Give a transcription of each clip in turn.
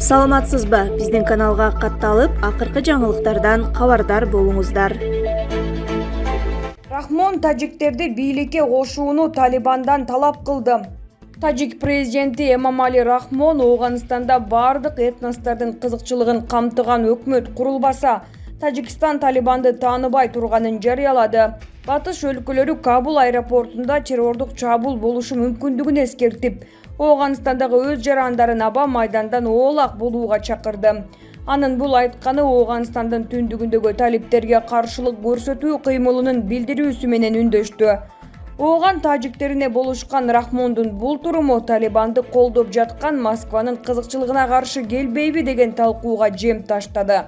Саламатсызбы? Биздин каналга катталып, акыркы жаңылыктардан кабардар болуңуздар. Рахмон тажиктерди бийликке кошууну Талибандан талап кылды. Тажик президенти Эмомали Рахмон Ооганстанда бардык этностордун кызыкчылыгын камтыган өкмөт курулбаса, Тажикстан Талибанды тааныбай турганын жарыялады. Батыш өлкөлөрү Кабул аэропортунда террордук чабуул болушу мүмкүндүгүн эскертип, Ооганстандагы өз жарандарын аба майдандан оолак болууга чакырды. Анын бул айтканы Ооганстандын түндүгүндөгү талиптерге каршылык көрсөтүү кыймылынын билдирүүсү менен үндөштү. Ооган тажиктерине болушкан Рахмондун бул туруму Талибанды колдоп жаткан Москванын кызыкчылыгына каршы келбейби деген талкууга жем таштады.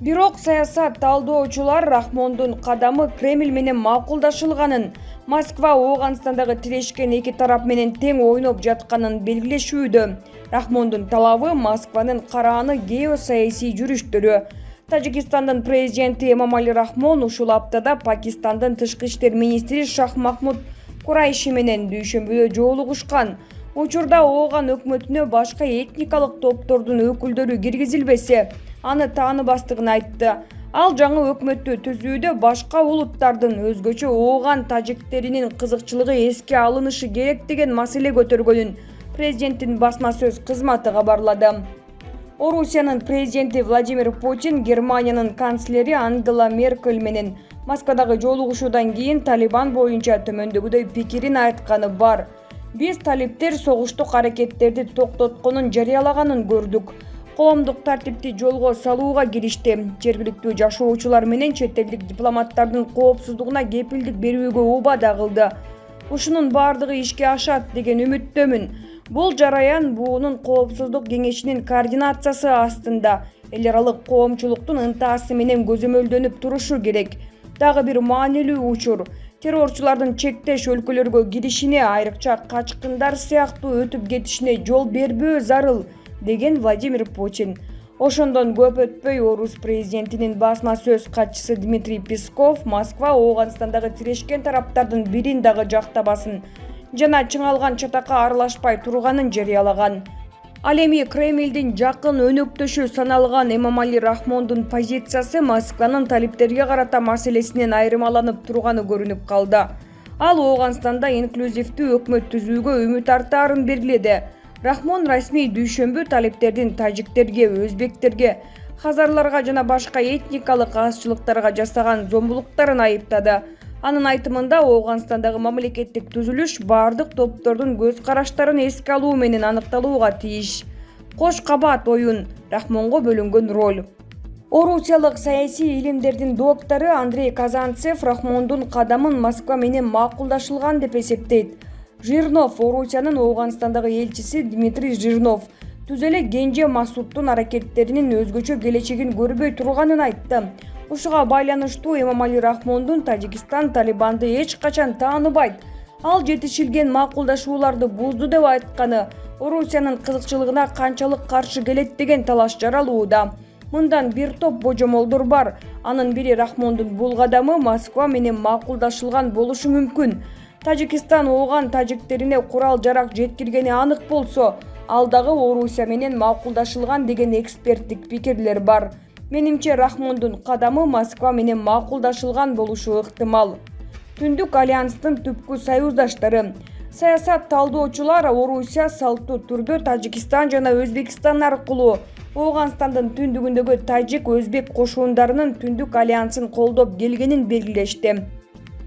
Бирок саясат талдоочулар Рахмондун кадамы Кремль менен макулдашылганын, Москва Ооганстандагы тирешкен эки тарап менен тең ойноп жатканын белгилешүүдө. Рахмондун талабы Москванын карааны геосаясий жүрүштөрү. Тажикстандын президенти Эмомали Рахмон ушул аптада Пакистандын тышкы иштер министри Шах Махмуд Курайши менен дүйшөмбүдө жолугушкан. Учурда Ооган өкмөтүнө башка этникалык топтордун өкүлдөрү киргизилбесе, аны тааныбастыгын айтты. Ал жаңы өкмөттү түзүүдө башка улуттардын, өзгөчө Ооган тажиктеринин кызыкчылыгы эске алынышы керек деген маселе көтөргөнүн президенттин басма сөз кызматы кабарлады. Орусиянын президенти Владимир Путин Германиянын канцлери Ангела Меркель менен Москвадагы жолугушуудан кийин Талибан боюнча төмөндөгүдөй пикирин айтканы бар. Биз талиптер согуштук аракеттерди токтотконун жарыялаганын көрдүк. Коомдук тартипти жолго салууга киришти. Жергиликтүү жашоочулар менен чет элдик дипломаттардын коопсуздугуна кепилдик берүүгө убада кылды. Ушунун бардыгы ишке ашат деген үмүттөмүн. Бул жараян буунун коопсуздук кеңешинин координациясы астында эл аралык коомчулуктун ынтаасы менен көзөмөлдөнүп турушу керек. Дагы бир маанилүү учур. Террорчулардын чектеш өлкөлөргө киришине, айрыкча качкындар сыяктуу өтүп кетишине жол бербөө зарыл, деген Владимир Путин. Ошондон көп өтпөй орус президентинин басма сөз катчысы Дмитрий Песков Москва Ооганстандагы тирешкен тараптардын бирин дагы жактабасын жана чыңалган чатакка аралашпай турганын жарыялаган. Ал эми Кремлдин жакын өнөктөшү саналган Эмомали Рахмондун позициясы Москванын талиптерге карата маселесинен айырмаланып турганы көрүнүп калды. Ал Ооганстанда инклюзивдүү өкмөт түзүүгө үмүт артаарын белгиледи. Рахмон расмий дүйшөмбү талиптердин тажиктерге, өзбектерге, хазарларга жана башка этникалык азчылыктарга жасаган зомбулуктарын айыптады. Анын айтымында Ооганстандагы мамлекеттик түзүлүш бардык топтордун көз караштарын эске алуу менен аныкталууга тийиш. Кош кабат оюн, Рахмонго бөлүнгөн роль. Орусиялык саясий илимдердин доктору Андрей Казанцев Рахмондун кадамын Москва менен макулдашылган деп эсептейт. Жирнов, Орусиянын Ооганстандагы элчиси Дмитрий Жирнов түз эле Кенже Масудтун аракеттеринин өзгөчө келечегин көрбөй турганын айтты. Ушуга байланыштуу Эмомали Рахмондун Тажикстан Талибанды эч качан тааныбайт, ал жетишилген макулдашууларды бузду деп айтканы Орусиянын кызыкчылыгына канчалык каршы келет деген талаш жаралууда. Мындан бир топ божомолдор бар. Анын бири Рахмондун бул кадамы Москва менен макулдашылган болушу мүмкүн. Тажикстан Ооган тажиктерине курал-жарак жеткиргени анык болсо, ал дагы Орусия менен макулдашылган деген эксперттик пикирлер бар. Менимче Рахмондун кадамы Москва менен макулдашылган болушу ыктымал. Түндүк альянстын түпкү союздаштары. Саясат талдоочулар Орусия салттуу түрдө Тажикстан жана Өзбекстан аркылуу Ооганстандын түндүгүндөгү тажик-өзбек кошундарынын түндүк альянсын колдоп келгенин белгилешти.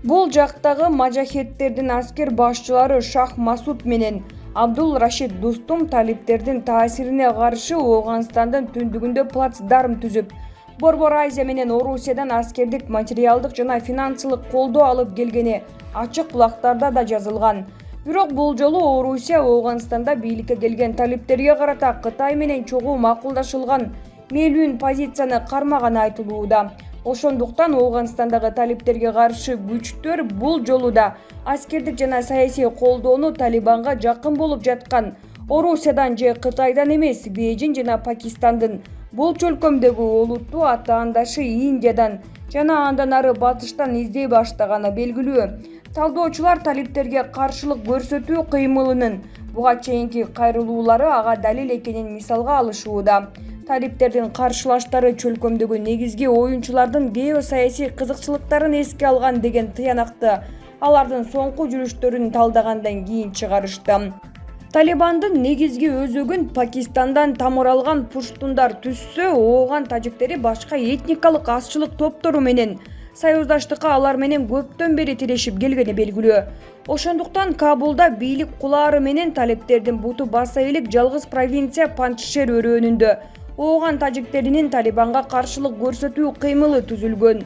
Бул жактагы мажахеттердин аскер башчылары Шах Масуд менен Абдул Рашид Дустум талиптердин таасирине каршы Ооганстандын түндүгүндө плацдарм түзүп, Борбор Азия менен Орусиядан аскердик, материалдык жана финансылык колдоо алып келгени ачык булактарда да жазылган. Бирок бул жолу Орусия Ооганстанда бийликке келген талиптерге карата Кытай менен чогуу макулдашылган мээлүүн позицияны кармаганы айтылууда. Ошондуктан Ооганстандагы талиптерге каршы күчтөр бул жолу да аскердик жана саясий колдоону Талибанга жакын болуп жаткан Орусиядан же Кытайдан эмес, Бейжиң жана Пакистандын бул чөлкөмдөгү олуттуу атаандашы Индиядан жана андан ары батыштан издей баштаганы белгилүү. Талдоочулар талиптерге каршылык көрсөтүү кыймылынын Буга чейинки кайрылуулары ага далил экенин мисалга алышууда. Талиптердин каршылаштары чөлкөмдөгү негизги оюнчулардын геосаясий кызыкчылыктарын эске алган деген тыянакты алардын соңку жүрүштөрүн талдагандан кийин чыгарышты. Талибандын негизги өзөгүн Пакистандан тамыр алган пуштундар түзсө, ооган тажиктери башка этникалык азчылык топтору менен союздаштыкка алар менен көптөн бери тирешип келгени белгилүү. Ошондуктан Кабулда бийлик кулаары менен талиптердин буту баса элек жалгыз провинция Панчшер өрөөнүндө ооган тажиктеринин Талибанга каршылык көрсөтүү кыймылы түзүлгөн.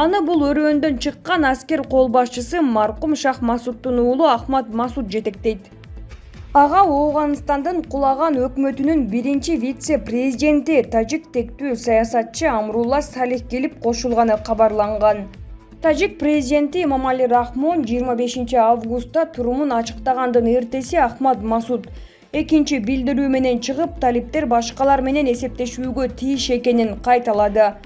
Аны бул өрөөндөн чыккан аскер кол башчысы маркум Шах Масуддун уулу Ахмад Масуд жетектейт. Ага Ооганстандын кулаган өкмөтүнүн биринчи вице-президенти тажик тектүү саясатчы Амрулла Салих келип кошулганы кабарланган. Тажик президенти Эмомали Рахмон 25 августта турумун ачыктагандын эртеси Ахмад Масуд экинчи билдирүү менен чыгып, талиптер башкалар менен эсептешүүгө тийиш экенин кайталады.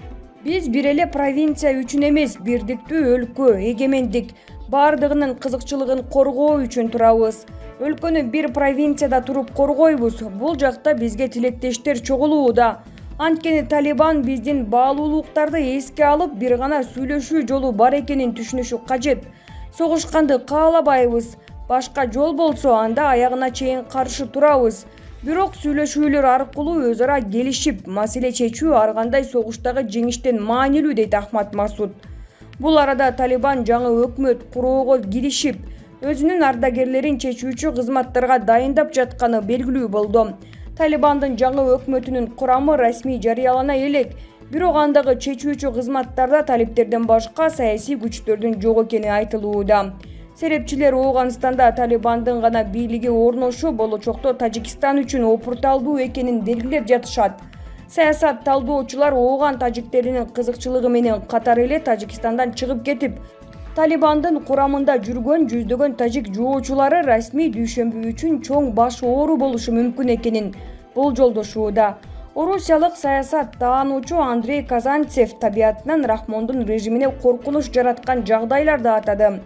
Биз бир эле провинция үчүн эмес, бирдиктүү өлкө, эгемендик бардыгынын кызыкчылыгын коргоо үчүн турабыз. Өлкөнү бир провинцияда туруп коргойбуз. Бул жакта бизге тилектештер чогулууда. Анткени Талибан биздин баалуулуктарды эске алып, бир гана сүйлөшүү жолу бар экенин түшүнүшү кажет. Согушканды каалабайбыз. Башка жол болсо, анда аягына чейин каршы турабыз. Бирок сүйлөшүүлөр аркылуу өз ара келишип, маселе чечүү ар кандай согуштагы жеңиштен маанилүү, дейт Ахмад Масуд. Бул арада Талибан жаңы өкмөт куроого киришип, өзүнүн ардагерлерин чечүүчү кызматтарга дайындап жатканы белгилүү болду. Талибандын жаңы өкмөтүнүн курамы расмий жарыялана элек, бирок андагы чечүүчү кызматтарда талиптерден башка саясий күчтөрдүн жок экени айтылууда. Серепчилер Ооганстанда Талибандын гана бийлиги орношу болочокто Тажикстан үчүн опурталдуу экенин белгилеп жатышат. Саясат талдоочулар ооган тажиктеринин кызыкчылыгы менен катар эле Тажикстандан чыгып кетип, Талибандын курамында жүргөн жүздөгөн тажик жоочулары расмий дүйшөмбү үчүн чоң баш оору болушу мүмкүн экенин болжолдошууда. Орусиялык саясат таануучу Андрей Казанцев табиятынан Рахмондун режимине коркунуч жараткан жагдайларды атады.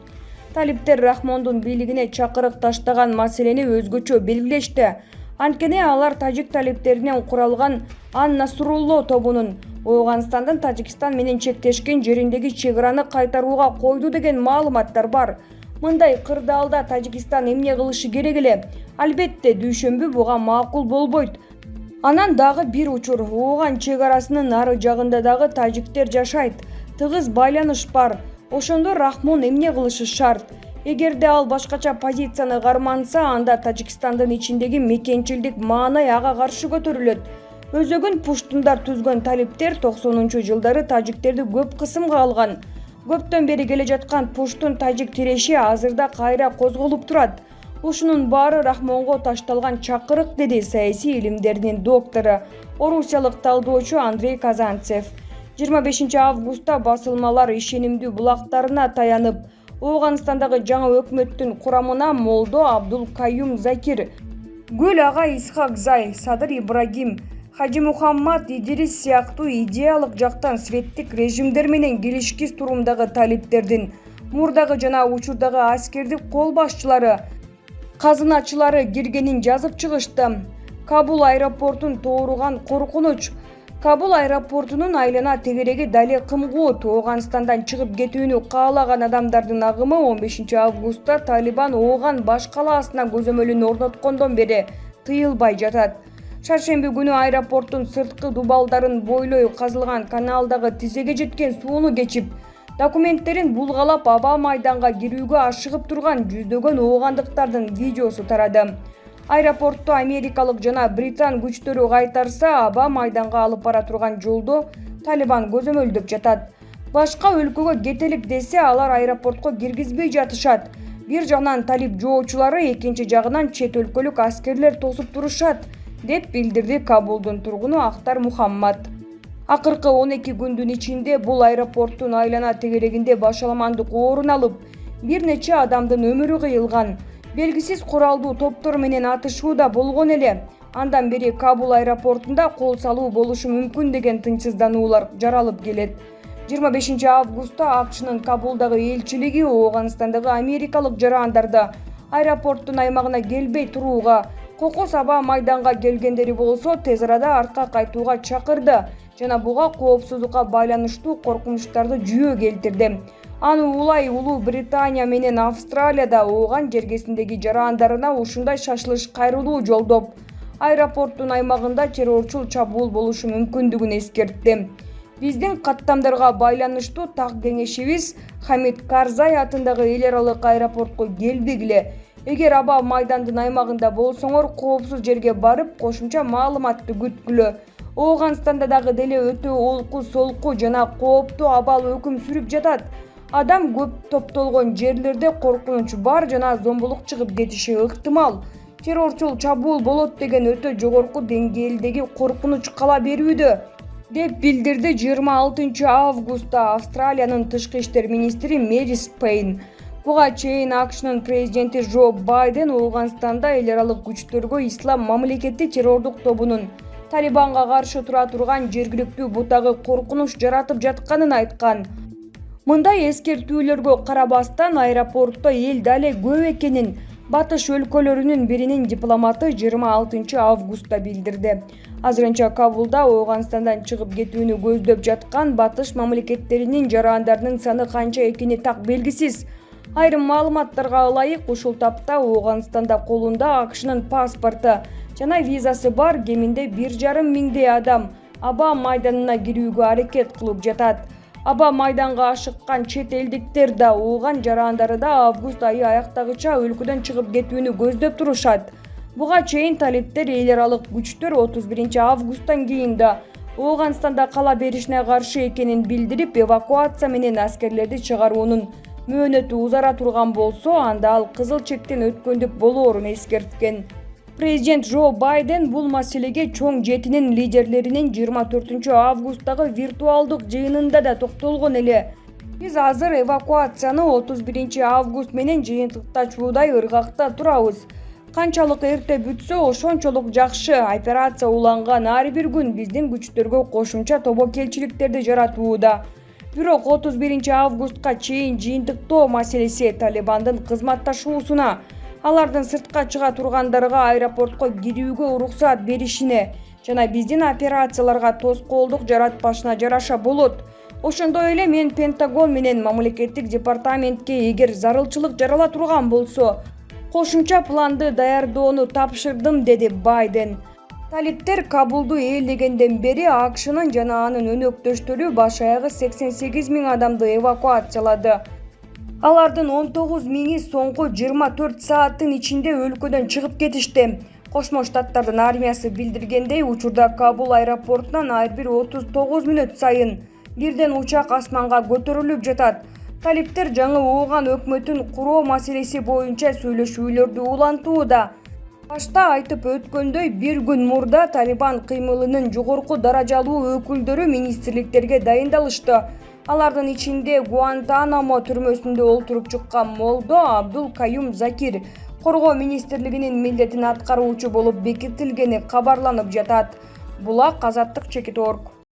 Талиптер Рахмондун бийлигине чакырык таштаган маселени өзгөчө белгилешти. Анткени алар тажик талиптеринен куралган Ан-Насрулло тобунун Ооганстандын Тажикстан менен чектешкен жериндеги чек араны кайтарууга койду деген маалыматтар бар. Мындай кырдаалда Тажикстан эмне кылышы керек эле? Албетте, дүйшөмбү буга макул болбойт. Анан дагы бир учур, ооган чек арасынын ары жагында дагы тажиктер жашайт. Тыгыз байланыш бар. Ошондо Рахмон эмне кылышы шарт? Эгерде ал башкача позицияны карманса, анда Тажикстандын ичиндеги мекенчилдик маанай ага каршы көтөрүлөт. Өзөгүн пуштундар түзгөн талиптер 90-жылдары тажиктерди көп кысымга алган. Көптөн бери келе жаткан пуштун тажик тиреши азырда кайра козголуп турат. Ушунун баары Рахмонго ташталган чакырык, деди саясий илимдердин доктору, орусиялык талдоочу Андрей Казанцев. 25 августта басылмалар ишенимдүү булактарына таянып, Ооганстандагы жаңы өкмөттүн курамына Молдо Абдул Каюм Закир, Гүл ага Исхак Зай, Садыр Ибрагим, Хажи Мухаммад Идрис сыяктуу идеялык жактан светтик режимдер менен келишкис турумдагы талиптердин мурдагы жана учурдагы аскердик кол башчылары, казыначылары киргенин жазып чыгышты. Кабул аэропортун тооруган коркунуч. Кабул аэропортунун айлана тегереги дали кымгуут. Ооганстандан чыгып кетүүнү каалаган адамдардын агымы 15 августта Талибан ооган баш калаасына көзөмөлүн орноткондон бери тыйылбай жатат. Шаршемби күнү аэропорттун сырткы дубалдарын бойлой казылган каналдагы тизеге жеткен сууну кечип, документтерин булгалап аба майданга кирүүгө ашыгып турган жүздөгөн оогандыктардын видеосу тарады. Аэропортту америкалык жана британ күчтөрү кайтарса, аба майданга алып бара турган жолду Талибан көзөмөлдөп жатат. Башка өлкөгө кетелик десе, алар аэропортко киргизбей жатышат. Бир жагынан талип жоочулары, экинчи жагынан чет өлкөлүк аскерлер тосуп турушат, деп билдирди Кабулдун тургуну Ахтар Мухаммад. Акыркы 12 күндүн ичинде бул аэропорттун айлана тегерегинде башаламандык орун алып, бир нече адамдын өмүрү кыйылган. Белгисиз куралдуу топтор менен атышуу да болгон эле. Андан бери Кабул аэропортунда кол салуу болушу мүмкүн деген тынчсыздануулар жаралып келет. 25 августта АКШнын Кабулдагы элчилиги Ооганстандагы америкалык жарандарды аэропорттун аймагына келбей турууга, кокус аба майданга келгендери болсо тез арада артка кайтууга чакырды жана буга коопсуздукка байланыштуу коркунучтарды жүйө келтирди. Аны улай Улуу Британия менен Австралияда ооган жергесиндеги жарандарына ушундай шашылыш кайрылуу жолдоп, аэропорттун аймагында террорчул чабуул болушу мүмкүндүгүн эскертти. Биздин каттамдарга байланыштуу так кеңешибиз Хамид Карзай атындагы эл аралык аэропортко келбегиле. Эгер аба майдандын аймагында болсоңор, коопсуз жерге барып, кошумча маалыматты күткүлө. Ооганстанда дагы деле өтө олку солку жана кооптуу абал өкүм сүрүп жатат. Адам көп топтолгон жерлерде коркунуч бар жана зомбулук чыгып кетиши ыктымал. Террорчул чабуул болот деген өтө жогорку деңгээлдеги коркунуч кала берүүдө, деп билдирди 26 августта Австралиянын тышкы иштер министри Мэрис Пейн. Буга чейин АКШнын президенти Джо Байден Ооганстанда эл аралык күчтөргө ислам мамлекети террордук тобунун Талибанга каршы тура турган жергиликтүү бутагы коркунуч жаратып жатканын айткан. Мындай эскертүүлөргө карабастан аэропортто эл дале көп экенин Батыш өлкөлөрүнүн биринин дипломаты 26 августта билдирди. Азырынча Кабулда Ооганстандан чыгып кетүүнү көздөп жаткан Батыш мамлекеттеринин жарандарынын саны канча экени так белгисиз. Айрым маалыматтарга ылайык, ушул тапта Ооганстанда колунда АКШнын паспорту жана визасы бар кеминде 1,5 миңдей адам аба майданына кирүүгө аракет кылып жатат. Аба майданга ашыккан чет элдиктер да, ооган жарандары да август айы аяктагыча өлкөдөн чыгып кетүүнү көздөп турушат. Буга чейин талиптер эл аралык күчтөр 31 августтан кийин да Ооганстанда кала беришине каршы экенин билдирип, эвакуация менен аскерлерди чыгаруунун мөөнөтү узара турган болсо, анда ал кызыл чектен өткөндүк болоорун эскерткен. Президент Джо Байден бул маселеге чоң жетинин лидерлеринин 24 августтагы виртуалдык жыйынында да токтолгон эле. Биз азыр эвакуацияны 31 август менен жыйынтыктачуудай ыргакта турабыз. Канчалык эрте бүтсө, ошончолук жакшы. Операция уланган ар бир күн биздин күчтөргө кошумча тобокелчиликтерди жаратууда. Бирок 31 августка чейин жыйынтыктоо маселеси Талибандын кызматташуусуна, алардын сыртка чыга тургандарга аэропортко кирүүгө уруксат беришине жана биздин операцияларга тоскоолдук жаратпашына жараша болот. Ошондой эле мен Пентагон менен мамлекеттик департаментке эгер зарылчылык жарала турган болсо, кошумча планды даярдоону тапшырдым, деди Байден. Талиптер Кабулду ээлегенден бери АКШнын жана анын өнөктөштөрү баш аягы 88 миң адамды эвакуациялады. Алардын 19 миңи соңку 24 сааттын ичинде өлкөдөн чыгып кетишти. Кошмо Штаттардын армиясы билдиргендей, учурда Кабул аэропортунан ар бир 39 мүнөт сайын бирден учак асманга көтөрүлүп жатат. Талиптер жаңы ооган өкмөтүн куруу маселеси боюнча сүйлөшүүлөрдү улантууда. Башта айтып өткөндөй, бир күн мурда Талибан кыймылынын жогорку даражалуу өкүлдөрү министрликтерге дайындалышты. Алардын ичинде Гуантанамо түрмөсүндө олтуруп чыккан молдо Абдул Каюм Закир коргоо министрлигинин милдетин аткаруучу болуп бекитилгени кабарланып жатат. Булак Азаттык чекит.org.